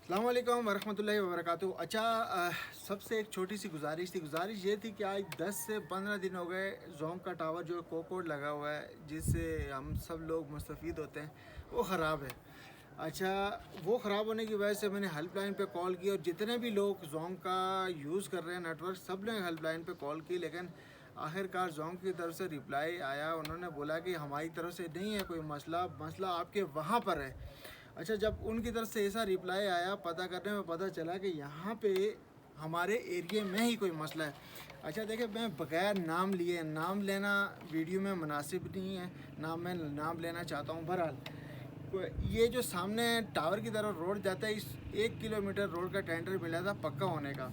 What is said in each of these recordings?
السلام علیکم ورحمۃ اللہ وبرکاتہ۔ اچھا، سب سے ایک چھوٹی سی گزارش یہ تھی کہ آج 10 سے 15 دن ہو گئے زوم کا ٹاور جو کوکوڈ لگا ہوا ہے جس سے ہم سب لوگ مستفید ہوتے ہیں وہ خراب ہے۔ اچھا، وہ خراب ہونے کی وجہ سے میں نے ہیلپ لائن پہ کال کی اور جتنے بھی لوگ زوم کا یوز کر رہے ہیں نیٹ ورک سب نے ہیلپ لائن پہ کال کی، لیکن آخر کار زوم کی طرف سے ریپلائی آیا، انہوں نے بولا کہ ہماری طرف سے نہیں ہے کوئی مسئلہ آپ کے وہاں پر ہے۔ اچھا، جب ان کی طرف سے ایسا ریپلائی آیا، پتہ کرنے میں پتہ چلا کہ یہاں پہ ہمارے ایریے میں ہی کوئی مسئلہ ہے۔ اچھا دیکھیں، میں بغیر نام لیے، نام لینا ویڈیو میں مناسب نہیں ہے، میں نام لینا چاہتا ہوں۔ بہرحال یہ جو سامنے ٹاور کی طرف روڈ جاتا ہے، اس 1 کلومیٹر روڈ کا ٹینڈر ملا تھا پکا ہونے کا،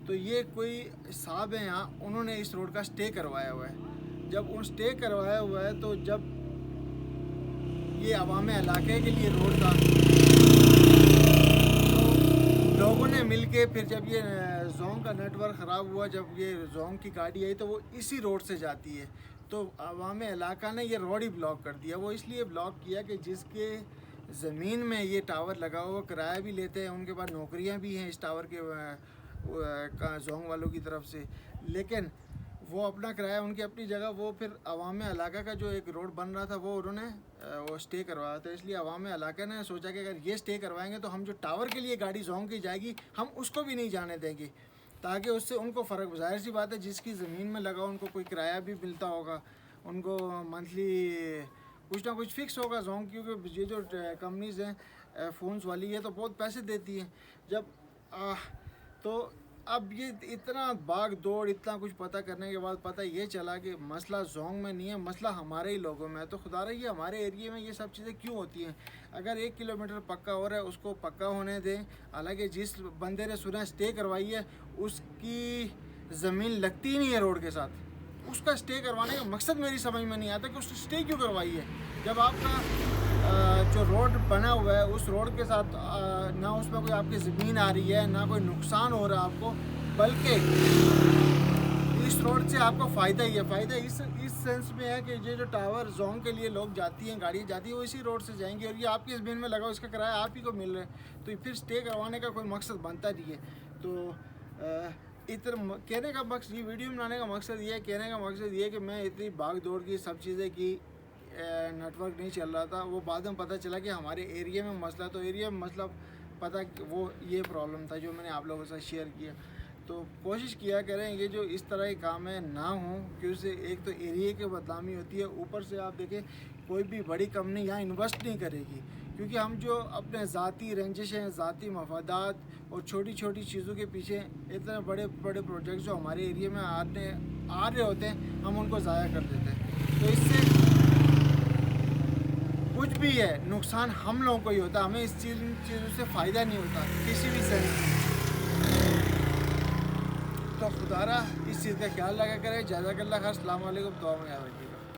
تو یہ کوئی صاحب ہیں یہاں، انہوں نے اس روڈ کا سٹے کروایا ہوا ہے۔ جب ان سٹے کروایا ہوا ہے تو جب یہ عوام علاقے کے لیے روڈ تھا تو لوگوں نے مل کے پھر جب یہ زوم کا نیٹ ورک خراب ہوا، جب یہ زوم کی گاڑی آئی تو وہ اسی روڈ سے جاتی ہے، تو عوام علاقہ نے یہ روڈ ہی بلاک کر دیا۔ وہ اس لیے بلاک کیا کہ جس کے زمین میں یہ ٹاور لگا ہوا کرایہ بھی لیتے ہیں، ان کے پاس نوکریاں بھی ہیں اس ٹاور کے زوم والوں کی طرف سے، لیکن وہ اپنا کرایہ ان کی اپنی جگہ، وہ پھر عوام علاقہ کا جو ایک روڈ بن رہا تھا وہ انہوں نے وہ سٹے کروایا تھا۔ اس لیے عوام علاقہ نے سوچا کہ اگر یہ سٹے کروائیں گے تو ہم جو ٹاور کے لیے گاڑی زوم کی جائے گی ہم اس کو بھی نہیں جانے دیں گے، تاکہ اس سے ان کو فرق، ظاہر سی بات ہے جس کی زمین میں لگا ان کو کوئی کرایہ بھی ملتا ہوگا، ان کو منتھلی کچھ نہ کچھ فکس ہوگا زوم، کیونکہ یہ جو کمپنیز ہیں فونز والی، یہ تو بہت پیسے دیتی ہیں۔ تو اب یہ اتنا بھاگ دوڑ، اتنا کچھ پتہ کرنے کے بعد پتہ یہ چلا کہ مسئلہ زوم میں نہیں ہے، مسئلہ ہمارے ہی لوگوں میں ہے۔ تو خدا رہی ہے ہمارے ایریے میں یہ سب چیزیں کیوں ہوتی ہیں؟ اگر 1 کلومیٹر پکا ہو رہا ہے اس کو پکا ہونے دیں، حالانکہ جس بندے نے سنا سٹے کروائی ہے اس کی زمین لگتی ہی نہیں ہے روڈ کے ساتھ، اس کا سٹے کروانے کا مقصد میری سمجھ میں نہیں آتا کہ اس نے سٹے کیوں کروائی ہے، جب آپ کا جو روڈ بنا ہوا ہے اس روڈ کے ساتھ نہ اس میں کوئی آپ کی زمین آ رہی ہے، نہ کوئی نقصان ہو رہا ہے آپ کو، بلکہ اس روڈ سے آپ کو فائدہ ہی ہے۔ فائدہ اس سینس میں ہے کہ یہ جو ٹاور زوم کے لیے لوگ جاتی ہیں، گاڑی جاتی ہے، وہ اسی روڈ سے جائیں گی اور یہ آپ کی زمین میں لگا، اس کا کرایہ آپ ہی کو مل رہا ہے، تو پھر سٹے کروانے کا کوئی مقصد بنتا نہیں ہے۔ تو کہنے کا مقصد، یہ ویڈیو بنانے کا مقصد یہ ہے، کہنے کا مقصد یہ ہے کہ میں اتنی بھاگ دوڑ کی سب چیزیں کی، نیٹ ورک نہیں چل رہا تھا، وہ بعد میں پتہ چلا کہ ہمارے ایریے میں مسئلہ، تو ایریا میں مسئلہ پتہ وہ یہ پرابلم تھا جو میں نے آپ لوگوں کے ساتھ شیئر کیا۔ تو کوشش کیا کریں یہ جو اس طرح کے کام ہے نہ ہوں، کہ اس سے ایک تو ایریے کی بدنامی ہوتی ہے، اوپر سے آپ دیکھیں کوئی بھی بڑی کمپنی یہاں انویسٹ نہیں کرے گی، کیونکہ ہم جو اپنے ذاتی رنجشیں، ذاتی مفادات اور چھوٹی چھوٹی چیزوں کے پیچھے اتنے بڑے بڑے پروجیکٹس جو ہمارے ایریے میں آ رہے ہوتے ہیں ہم ان کو ضائع کر دیتے ہیں، تو اس سے کچھ بھی ہے نقصان ہم لوگوں کو ہی ہوتا ہے، ہمیں اس چیزوں سے فائدہ نہیں ہوتا کسی بھی سینس میں۔ تو خدا را اس چیز کا خیال رکھا کرے۔ جزاک اللہ خیر، السلام علیکم، دعا میں یاد رکھیے۔